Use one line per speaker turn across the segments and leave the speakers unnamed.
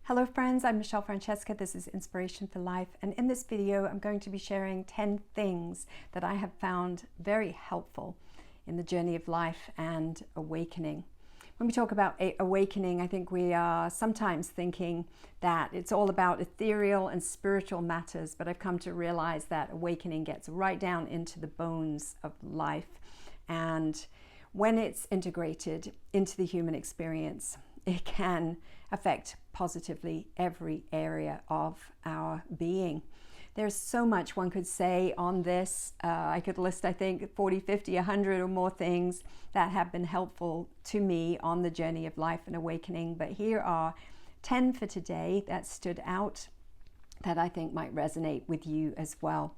Hello friends, I'm Michelle Francesca. This is Inspiration for Life, and in this video I'm going to be sharing 10 things that I have found very helpful in the journey of life and awakening. When we talk about awakening, I think we are sometimes thinking that it's all about ethereal and spiritual matters, but I've come to realize that awakening gets right down into the bones of life, and when it's integrated into the human experience, it can affect positively every area of our being. There's so much one could say on this. I could list, I think, 40, 50, 100 or more things that have been helpful to me on the journey of life and awakening. But here are 10 for today that stood out that I think might resonate with you as well.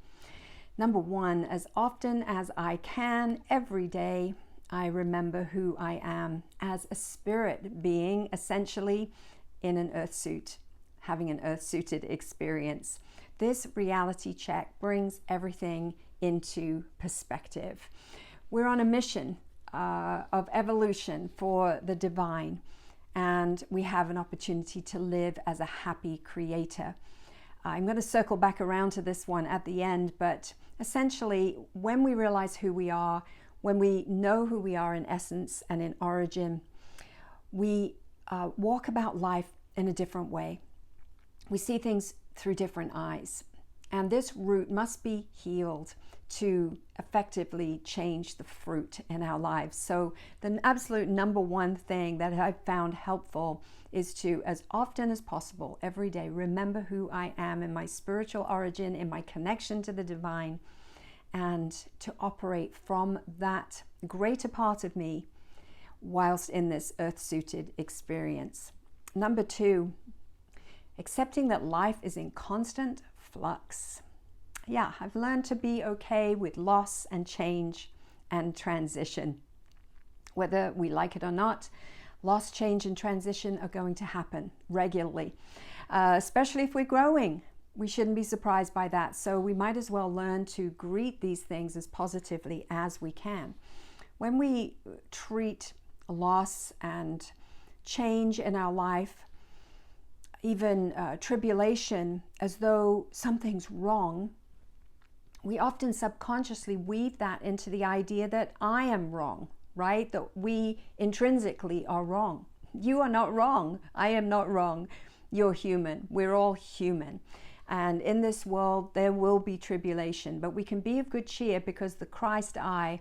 Number one, as often as I can, every day, I remember who I am as a spirit being, essentially in an earth suit, having an earth-suited experience. This reality check brings everything into perspective. We're on a mission of evolution for the divine, and we have an opportunity to live as a happy creator. I'm going to circle back around to this one at the end, but essentially, when we realize who we are, when we know who we are in essence and in origin, we walk about life in a different way. We see things through different eyes. And this root must be healed to effectively change the fruit in our lives. So the absolute number one thing that I've found helpful is to, as often as possible, every day, remember who I am in my spiritual origin, in my connection to the divine, and to operate from that greater part of me whilst in this earth-suited experience. Number two, accepting that life is in constant flux. Yeah, I've learned to be okay with loss and change and transition. Whether we like it or not, loss, change, and transition are going to happen regularly, especially if we're growing. We shouldn't be surprised by that. So we might as well learn to greet these things as positively as we can. When we treat loss and change in our life, even tribulation, as though something's wrong, we often subconsciously weave that into the idea that I am wrong, right? That we intrinsically are wrong. You are not wrong. I am not wrong. You're human. We're all human. And in this world, there will be tribulation, but we can be of good cheer because the Christ I,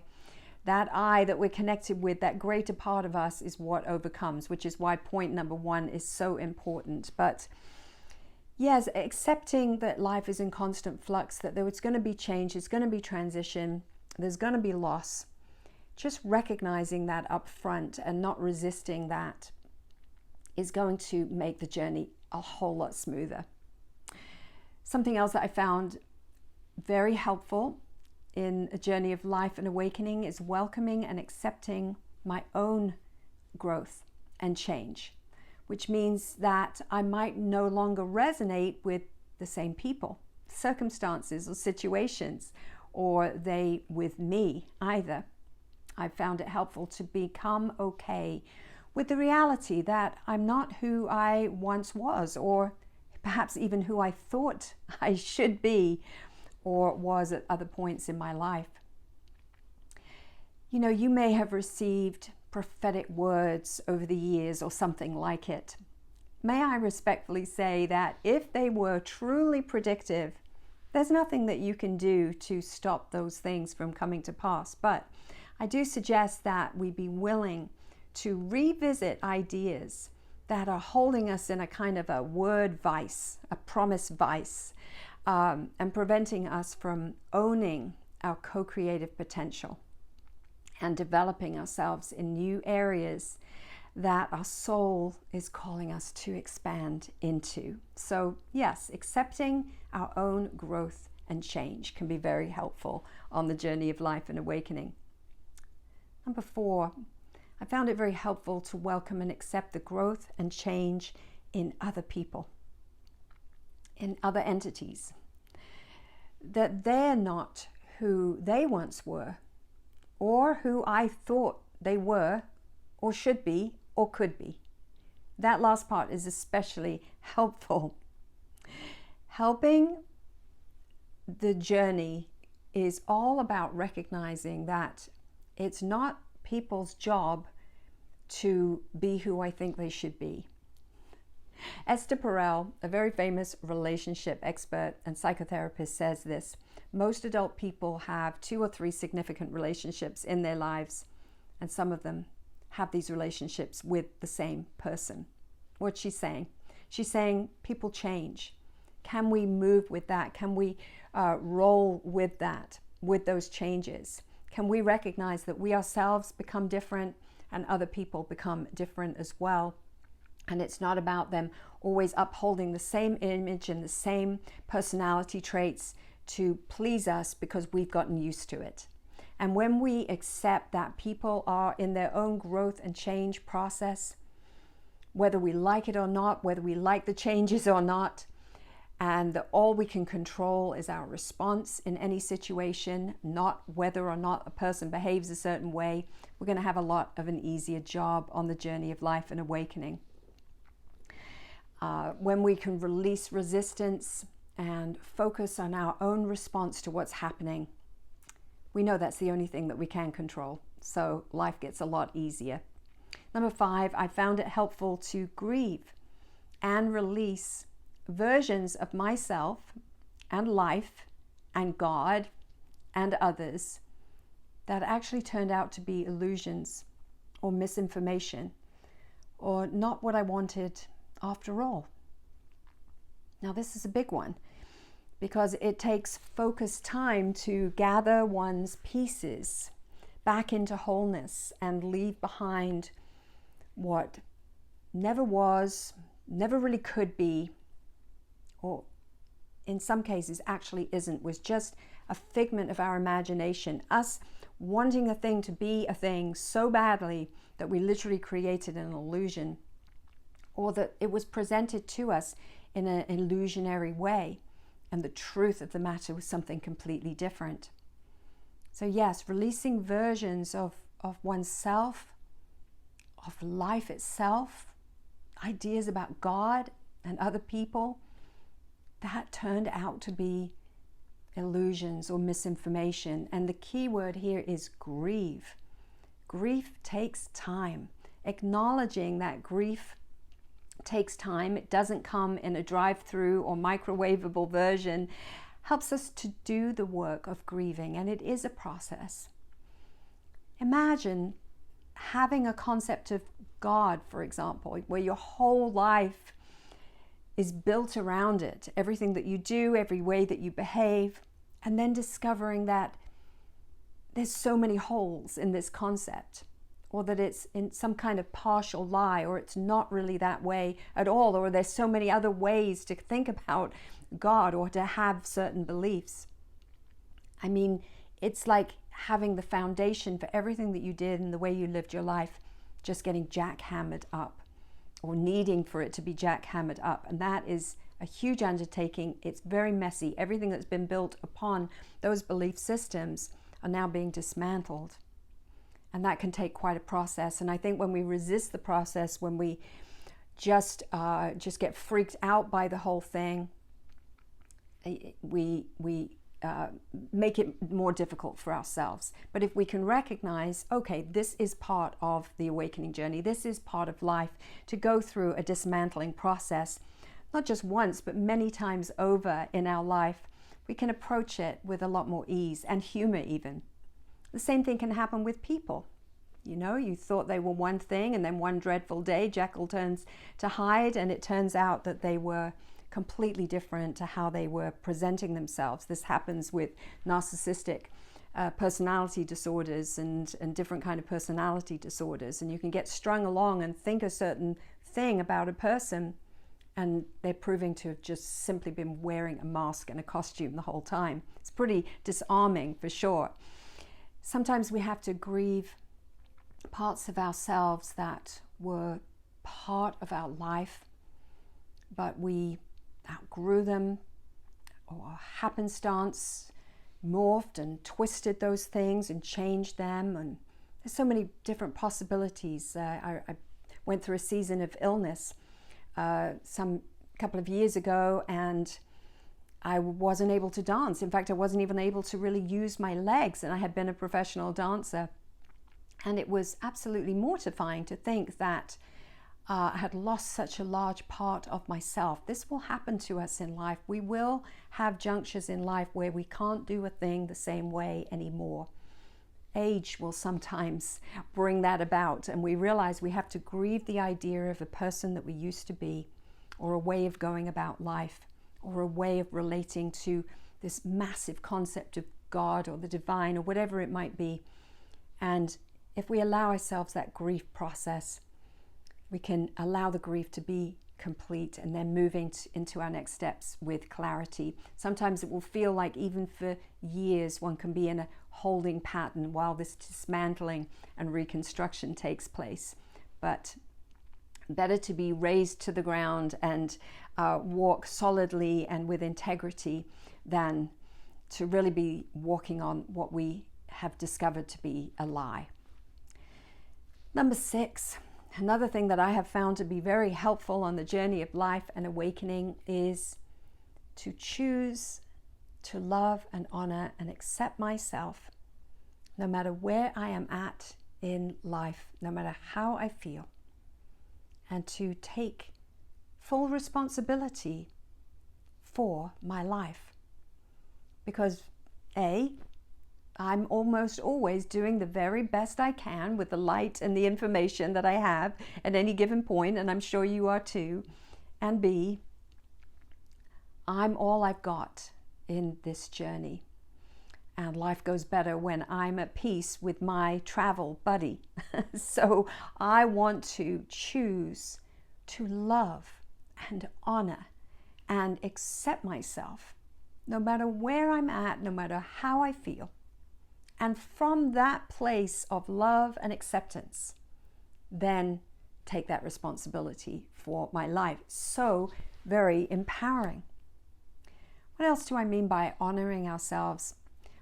that I that we're connected with, that greater part of us, is what overcomes, which is why point number one is so important. But yes, accepting that life is in constant flux, that it's going to be change, it's going to be transition, there's going to be loss. Just recognizing that up front and not resisting that is going to make the journey a whole lot smoother. Something else that I found very helpful in a journey of life and awakening is welcoming and accepting my own growth and change, which means that I might no longer resonate with the same people, circumstances, or situations, or they with me either. I found it helpful to become okay with the reality that I'm not who I once was, or perhaps even who I thought I should be or was at other points in my life. You know, you may have received prophetic words over the years or something like it. May I respectfully say that if they were truly predictive, there's nothing that you can do to stop those things from coming to pass. But I do suggest that we be willing to revisit ideas that are holding us in a kind of a word vice, a promise vice, and preventing us from owning our co-creative potential and developing ourselves in new areas that our soul is calling us to expand into. So yes, accepting our own growth and change can be very helpful on the journey of life and awakening. Number four, I found it very helpful to welcome and accept the growth and change in other people, in other entities, that they're not who they once were, or who I thought they were, or should be, or could be. that last part is especially helpful. Helping the journey is all about recognizing that it's not people's job to be who I think they should be. Esther Perel, a very famous relationship expert and psychotherapist, says this: most adult people have 2 or 3 significant relationships in their lives, and some of them have these relationships with the same person. What's she saying? She's saying people change. Can we move with that? Can we roll with that, with those changes? Can we recognize that we ourselves become different and other people become different as well? And it's not about them always upholding the same image and the same personality traits to please us because we've gotten used to it. And when we accept that people are in their own growth and change process, whether we like it or not, whether we like the changes or not, and that all we can control is our response in any situation, not whether or not a person behaves a certain way, we're going to have a lot of an easier job on the journey of life and awakening. When we can release resistance and focus on our own response to what's happening, we know that's the only thing that we can control. So life gets a lot easier. Number 5, I found it helpful to grieve and release versions of myself and life and God and others that actually turned out to be illusions or misinformation or not what I wanted after all. Now this is a big one because it takes focused time to gather one's pieces back into wholeness and leave behind what never was, never really could be, or in some cases actually isn't, was just a figment of our imagination, us wanting a thing to be a thing so badly that we literally created an illusion, or that it was presented to us in an illusionary way, and the truth of the matter was something completely different. So yes, releasing versions of oneself, of life itself, ideas about God and other people, that turned out to be illusions or misinformation. And the key word here is grieve. Grief takes time. Acknowledging that grief takes time, it doesn't come in a drive-through or microwavable version, helps us to do the work of grieving, and it is a process. Imagine having a concept of God, for example, where your whole life is built around it, everything that you do, every way that you behave, and then discovering that there's so many holes in this concept, or that it's in some kind of partial lie, or it's not really that way at all, or there's so many other ways to think about God or to have certain beliefs. I mean, it's like having the foundation for everything that you did and the way you lived your life just getting jackhammered up, or needing for it to be jackhammered up. And that is a huge undertaking. It's very messy. Everything that's been built upon those belief systems are now being dismantled. And that can take quite a process. And I think when we resist the process, when we just get freaked out by the whole thing, we make it more difficult for ourselves. But if we can recognize, okay, this is part of the awakening journey, this is part of life, to go through a dismantling process, not just once, but many times over in our life, we can approach it with a lot more ease and humor even. The same thing can happen with people. You know, you thought they were one thing, and then one dreadful day, Jekyll turns to Hyde, and it turns out that they were completely different to how they were presenting themselves. This happens with narcissistic personality disorders and different kind of personality disorders. And you can get strung along and think a certain thing about a person, and they're proving to have just simply been wearing a mask and a costume the whole time. It's pretty disarming for sure. Sometimes we have to grieve parts of ourselves that were part of our life, but we outgrew them, or happenstance morphed and twisted those things and changed them. And there's so many different possibilities. I went through a season of illness some couple of years ago, and I wasn't able to dance. In fact, I wasn't even able to really use my legs, and I had been a professional dancer. And it was absolutely mortifying to think that I had lost such a large part of myself. This will happen to us in life. We will have junctures in life where we can't do a thing the same way anymore. Age will sometimes bring that about, and we realize we have to grieve the idea of a person that we used to be, or a way of going about life, or a way of relating to this massive concept of God or the divine or whatever it might be. And if we allow ourselves that grief process, we can allow the grief to be complete and then moving into our next steps with clarity. Sometimes it will feel like even for years one can be in a holding pattern while this dismantling and reconstruction takes place. But better to be raised to the ground and walk solidly and with integrity than to really be walking on what we have discovered to be a lie. Number 6, another thing that I have found to be very helpful on the journey of life and awakening is to choose to love and honor and accept myself no matter where I am at in life, no matter how I feel, and to take full responsibility for my life. Because I'm almost always doing the very best I can with the light and the information that I have at any given point, and I'm sure you are too. And B, I'm all I've got in this journey. And life goes better when I'm at peace with my travel buddy. So I want to choose to love and honor and accept myself, no matter where I'm at, no matter how I feel. And from that place of love and acceptance, then take that responsibility for my life. So very empowering. What else do I mean by honoring ourselves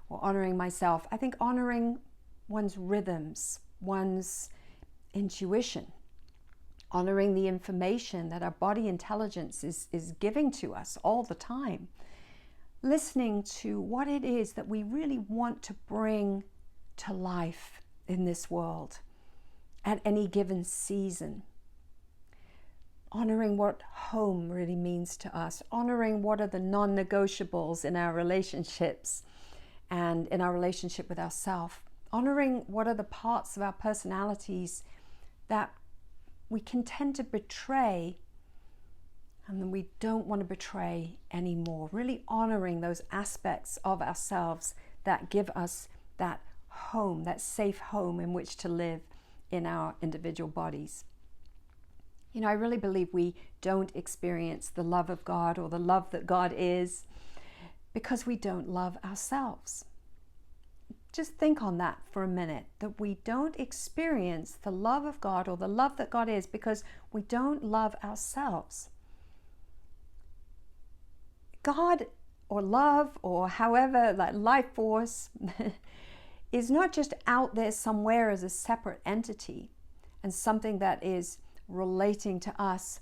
or honoring myself? I think honoring one's rhythms, one's intuition, honoring the information that our body intelligence is giving to us all the time. Listening to what it is that we really want to bring to life in this world at any given season. Honoring what home really means to us. Honoring what are the non-negotiables in our relationships and in our relationship with ourselves. Honoring what are the parts of our personalities that we can tend to betray and then we don't want to betray anymore. Really honoring those aspects of ourselves that give us that home, that safe home in which to live in our individual bodies. You know, I really believe we don't experience the love of God or the love that God is because we don't love ourselves. Just think on that for a minute, that we don't experience the love of God or the love that God is because we don't love ourselves. God or love or however, like life force is not just out there somewhere as a separate entity and something that is relating to us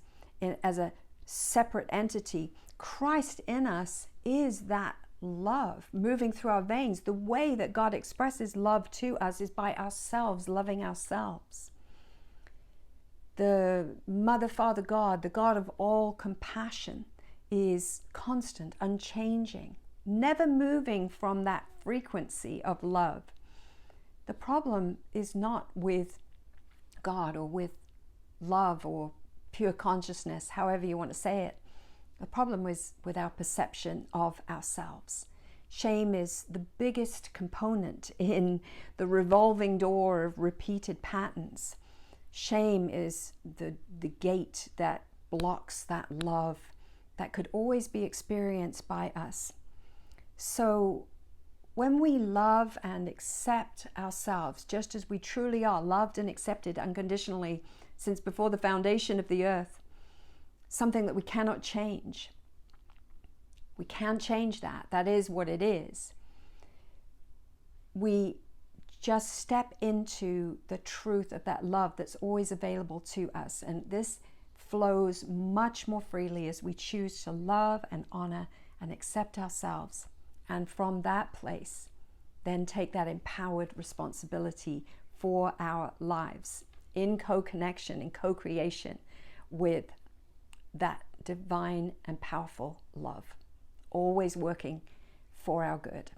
as a separate entity. Christ in us is that love moving through our veins. The way that God expresses love to us is by ourselves loving ourselves. The Mother, Father God, the God of all compassion, is constant, unchanging, never moving from that frequency of love. The problem is not with God or with love or pure consciousness, however you want to say it. The problem is with our perception of ourselves. Shame is the biggest component in the revolving door of repeated patterns. Shame is the gate that blocks that love that could always be experienced by us. So when we love and accept ourselves just as we truly are, loved and accepted unconditionally since before the foundation of the earth, something that we cannot change. We can't change that. That is what it is. We just step into the truth of that love that's always available to us. And this flows much more freely as we choose to love and honor and accept ourselves. And from that place, then take that empowered responsibility for our lives in co-connection, in co-creation with that divine and powerful love, always working for our good.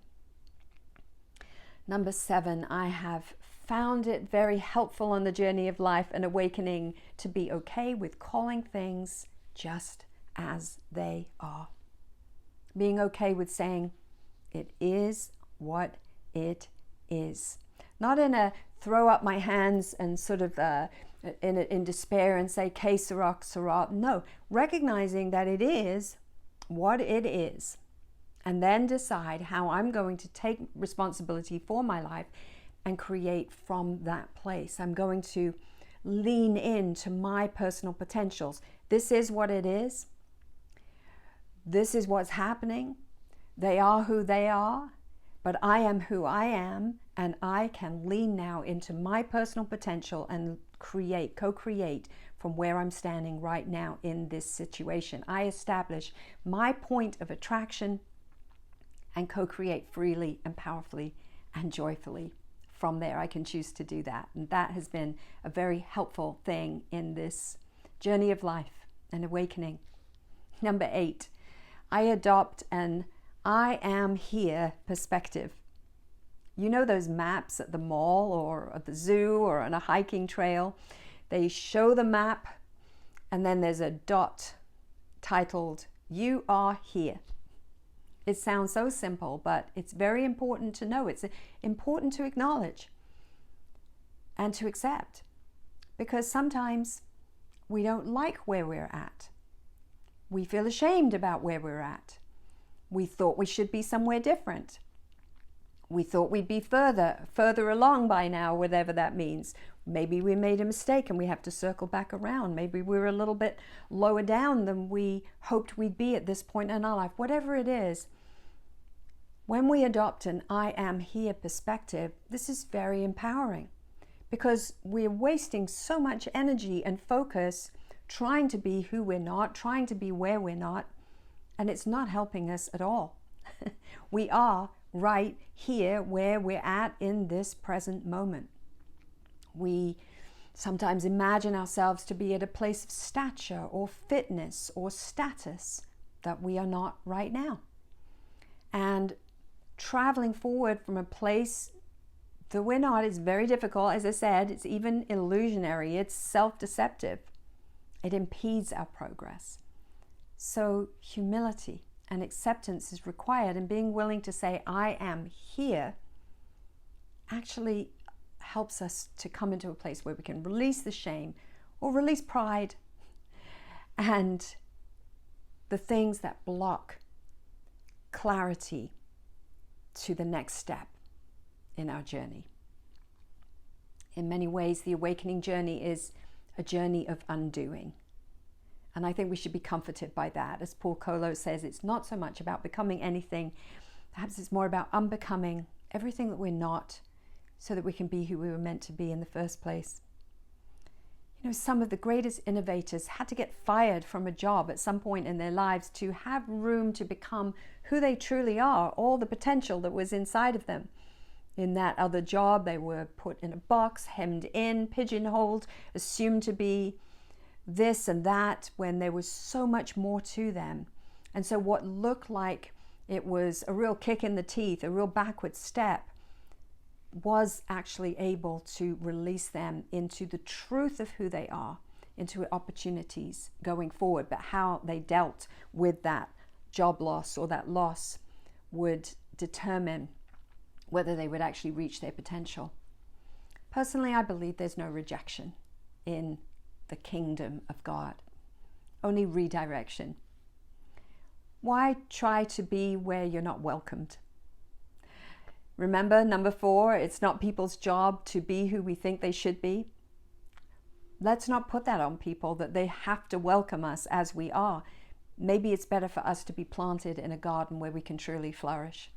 Number 7, I have found it very helpful on the journey of life and awakening to be okay with calling things just as they are. Being okay with saying, it is what it is. Not in a throw up my hands and sort of in despair and say, que sera, sera. No, recognizing that it is what it is. And then decide how I'm going to take responsibility for my life and create from that place. I'm going to lean into my personal potentials. This is what it is. This is what's happening. They are who they are, but I am who I am, and I can lean now into my personal potential and create, co-create from where I'm standing right now in this situation. I establish my point of attraction and co-create freely and powerfully and joyfully. From there, I can choose to do that. And that has been a very helpful thing in this journey of life and awakening. Number 8, I adopt an I am here perspective. You know those maps at the mall or at the zoo or on a hiking trail? They show the map and then there's a dot titled, you are here. It sounds so simple, but it's very important to know. It's important to acknowledge and to accept, because sometimes we don't like where we're at. We feel ashamed about where we're at. We thought we should be somewhere different. We thought we'd be further along by now, whatever that means. Maybe we made a mistake and we have to circle back around. Maybe we're a little bit lower down than we hoped we'd be at this point in our life. Whatever it is, when we adopt an I am here perspective, this is very empowering, because we're wasting so much energy and focus trying to be who we're not, trying to be where we're not, and it's not helping us at all. We are right here where we're at in this present moment. We sometimes imagine ourselves to be at a place of stature or fitness or status that we are not right now. And traveling forward from a place that we're not is very difficult. As I said, it's even illusionary. It's self-deceptive. It impedes our progress. So humility and acceptance is required, and being willing to say, I am here, actually helps us to come into a place where we can release the shame or release pride and the things that block clarity to the next step in our journey. In many ways, the awakening journey is a journey of undoing. And I think we should be comforted by that. As Paul Coelho says, it's not so much about becoming anything. Perhaps it's more about unbecoming everything that we're not, so that we can be who we were meant to be in the first place. You know, some of the greatest innovators had to get fired from a job at some point in their lives to have room to become who they truly are, all the potential that was inside of them. In that other job, they were put in a box, hemmed in, pigeonholed, assumed to be this and that, when there was so much more to them. And so what looked like it was a real kick in the teeth, a real backward step, was actually able to release them into the truth of who they are, into opportunities going forward. But how they dealt with that job loss or that loss would determine whether they would actually reach their potential. Personally, I believe there's no rejection in the kingdom of God, only redirection. Why try to be where you're not welcomed? Remember, number 4, it's not people's job to be who we think they should be. Let's not put that on people, that they have to welcome us as we are. Maybe it's better for us to be planted in a garden where we can truly flourish.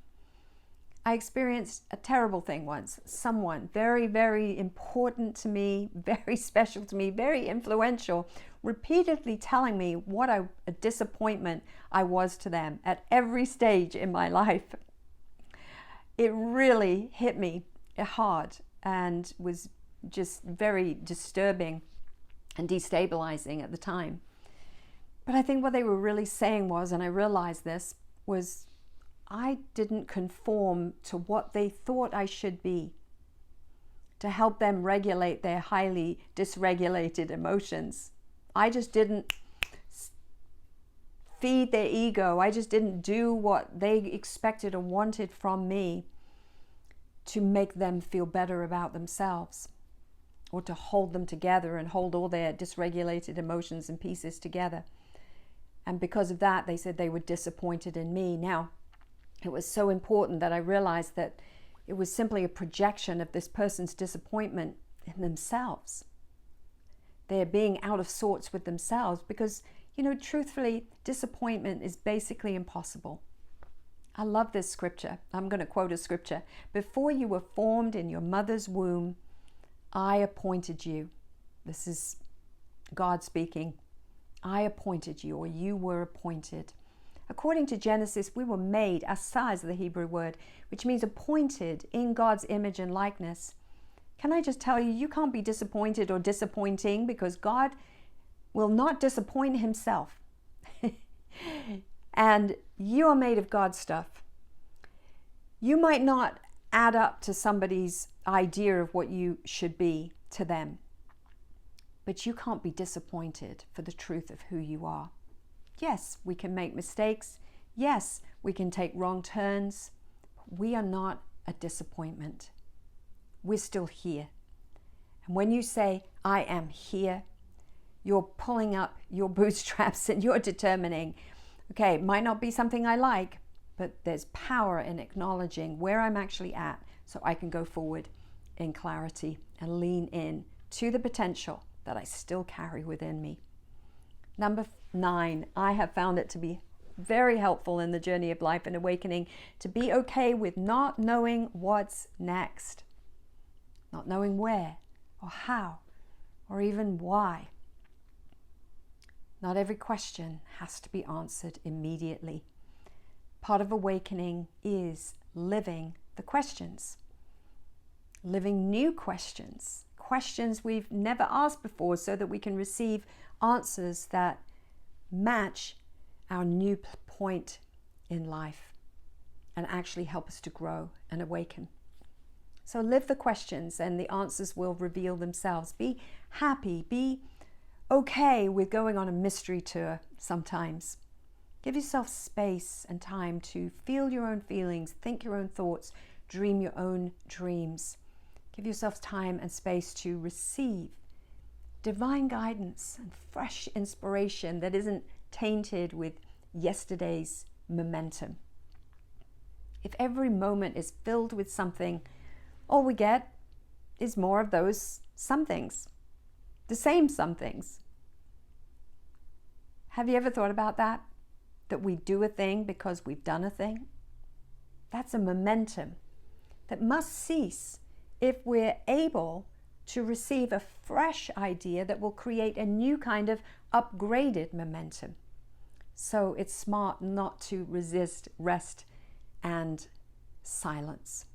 I experienced a terrible thing once. Someone very, very important to me, very special to me, very influential, repeatedly telling me what a disappointment I was to them at every stage in my life. It really hit me hard and was just very disturbing and destabilizing at the time. But I think what they were really saying was, and I realized this, was I didn't conform to what they thought I should be to help them regulate their highly dysregulated emotions. I just didn't feed their ego. I just didn't do what they expected or wanted from me to make them feel better about themselves, or to hold them together and hold all their dysregulated emotions and pieces together. And because of that, they said they were disappointed in me. Now, it was so important that I realized that it was simply a projection of this person's disappointment in themselves. They're being out of sorts with themselves because, truthfully, disappointment is basically impossible. I love this scripture. I'm going to quote a scripture. Before you were formed in your mother's womb, I appointed you. This is God speaking. I appointed you, or you were appointed. According to Genesis, we were made, asah is the Hebrew word, which means appointed in God's image and likeness. Can I just tell you, you can't be disappointed or disappointing, because God will not disappoint himself. And you are made of God's stuff. You might not add up to somebody's idea of what you should be to them, but you can't be disappointed for the truth of who you are. Yes, we can make mistakes. Yes, we can take wrong turns. We are not a disappointment. We're still here. And when you say, I am here, you're pulling up your bootstraps and you're determining, okay, it might not be something I like, but there's power in acknowledging where I'm actually at so I can go forward in clarity and lean in to the potential that I still carry within me. Number 9, I have found it to be very helpful in the journey of life and awakening to be okay with not knowing what's next, not knowing where or how or even why. Not every question has to be answered immediately. Part of awakening is living the questions, living new questions, questions we've never asked before, so that we can receive answers that match our new point in life and actually help us to grow and awaken. So live the questions and the answers will reveal themselves. Be happy, be okay with going on a mystery tour sometimes. Give yourself space and time to feel your own feelings, think your own thoughts, dream your own dreams. Give yourself time and space to receive divine guidance and fresh inspiration that isn't tainted with yesterday's momentum. If every moment is filled with something, all we get is more of those somethings, the same somethings. Have you ever thought about that? That we do a thing because we've done a thing? That's a momentum that must cease if we're able to receive a fresh idea that will create a new kind of upgraded momentum. So it's smart not to resist rest and silence.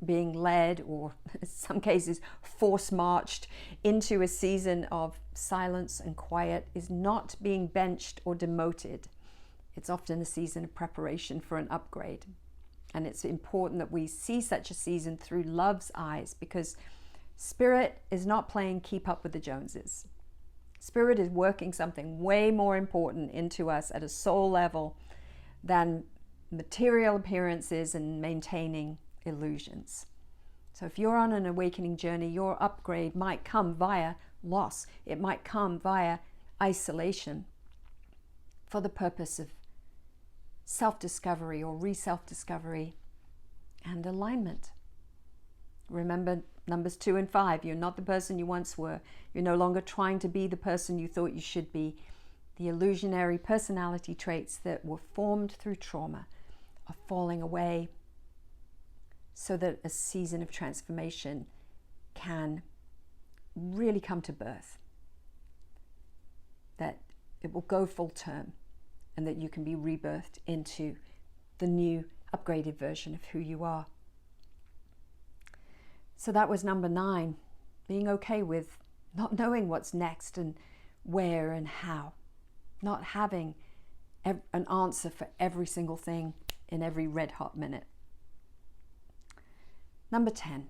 Being led, or in some cases force-marched into a season of silence and quiet, is not being benched or demoted. It's often a season of preparation for an upgrade. And it's important that we see such a season through love's eyes, because Spirit is not playing keep up with the Joneses. Spirit is working something way more important into us at a soul level than material appearances and maintaining illusions. So if you're on an awakening journey, your upgrade might come via loss. It might come via isolation for the purpose of self-discovery or re-self-discovery and alignment. Remember numbers 2 and 5. You're not the person you once were. You're no longer trying to be the person you thought you should be. The illusionary personality traits that were formed through trauma are falling away so that a season of transformation can really come to birth, that it will go full term, and that you can be rebirthed into the new upgraded version of who you are. So that was number 9, being okay with not knowing what's next and where and how, not having an answer for every single thing in every red hot minute. Number 10,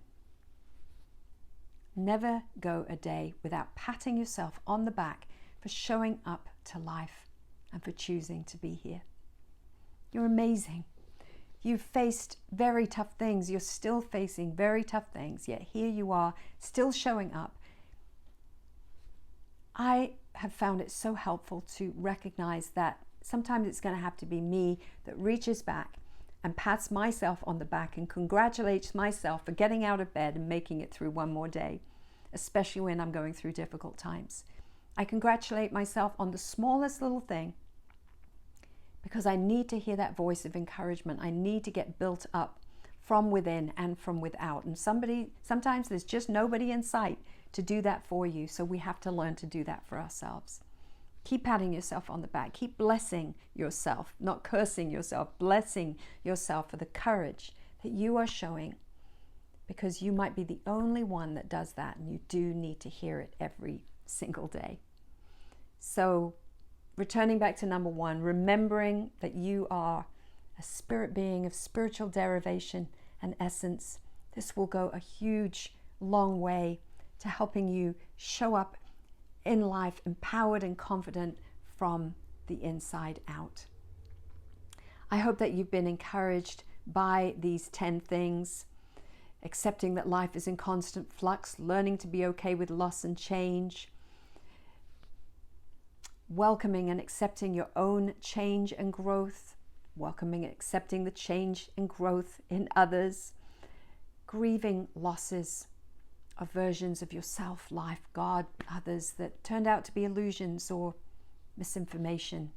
never go a day without patting yourself on the back for showing up to life and for choosing to be here. You're amazing. You've faced very tough things. You're still facing very tough things, yet here you are, still showing up. I have found it so helpful to recognize that sometimes it's going to have to be me that reaches back and pats myself on the back and congratulates myself for getting out of bed and making it through one more day, especially when I'm going through difficult times. I congratulate myself on the smallest little thing because I need to hear that voice of encouragement. I need to get built up from within and from without. And sometimes there's just nobody in sight to do that for you. So we have to learn to do that for ourselves. Keep patting yourself on the back. Keep blessing yourself, not cursing yourself, blessing yourself for the courage that you are showing, because you might be the only one that does that, and you do need to hear it every single day. So returning back to number 1, remembering that you are a spirit being of spiritual derivation and essence. This will go a huge, long way to helping you show up in life empowered and confident from the inside out. I hope that you've been encouraged by these 10 things. Accepting that life is in constant flux, learning to be okay with loss and change, welcoming and accepting your own change and growth, welcoming and accepting the change and growth in others, grieving losses of versions of yourself, life, God, others that turned out to be illusions or misinformation,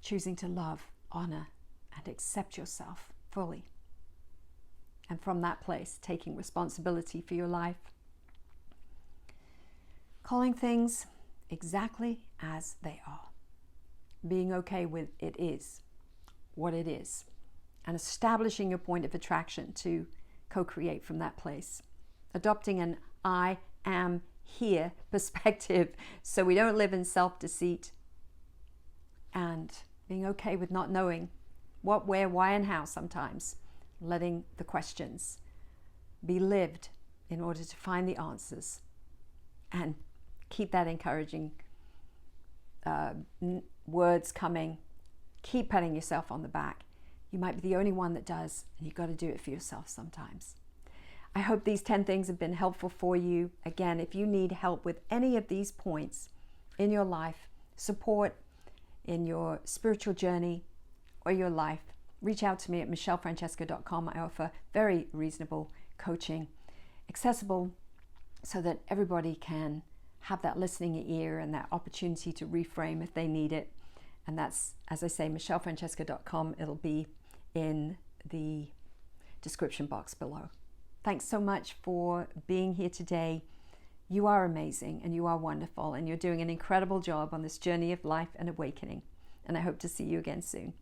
choosing to love, honor, and accept yourself fully. And from that place, taking responsibility for your life. Calling things exactly as they are. Being okay with it is what it is. And establishing your point of attraction to co-create from that place. Adopting an I am here perspective so we don't live in self-deceit. And being okay with not knowing what, where, why, and how sometimes. Letting the questions be lived in order to find the answers, and keep that encouraging words coming. Keep patting yourself on the back. You might be the only one that does, and you've got to do it for yourself sometimes. I hope these 10 things have been helpful for you. Again, if you need help with any of these points in your life, support in your spiritual journey or your life, reach out to me at michellefrancesca.com. I offer very reasonable coaching, accessible so that everybody can have that listening ear and that opportunity to reframe if they need it. And that's, as I say, michellefrancesca.com. It'll be in the description box below. Thanks so much for being here today. You are amazing and you are wonderful, and you're doing an incredible job on this journey of life and awakening. And I hope to see you again soon.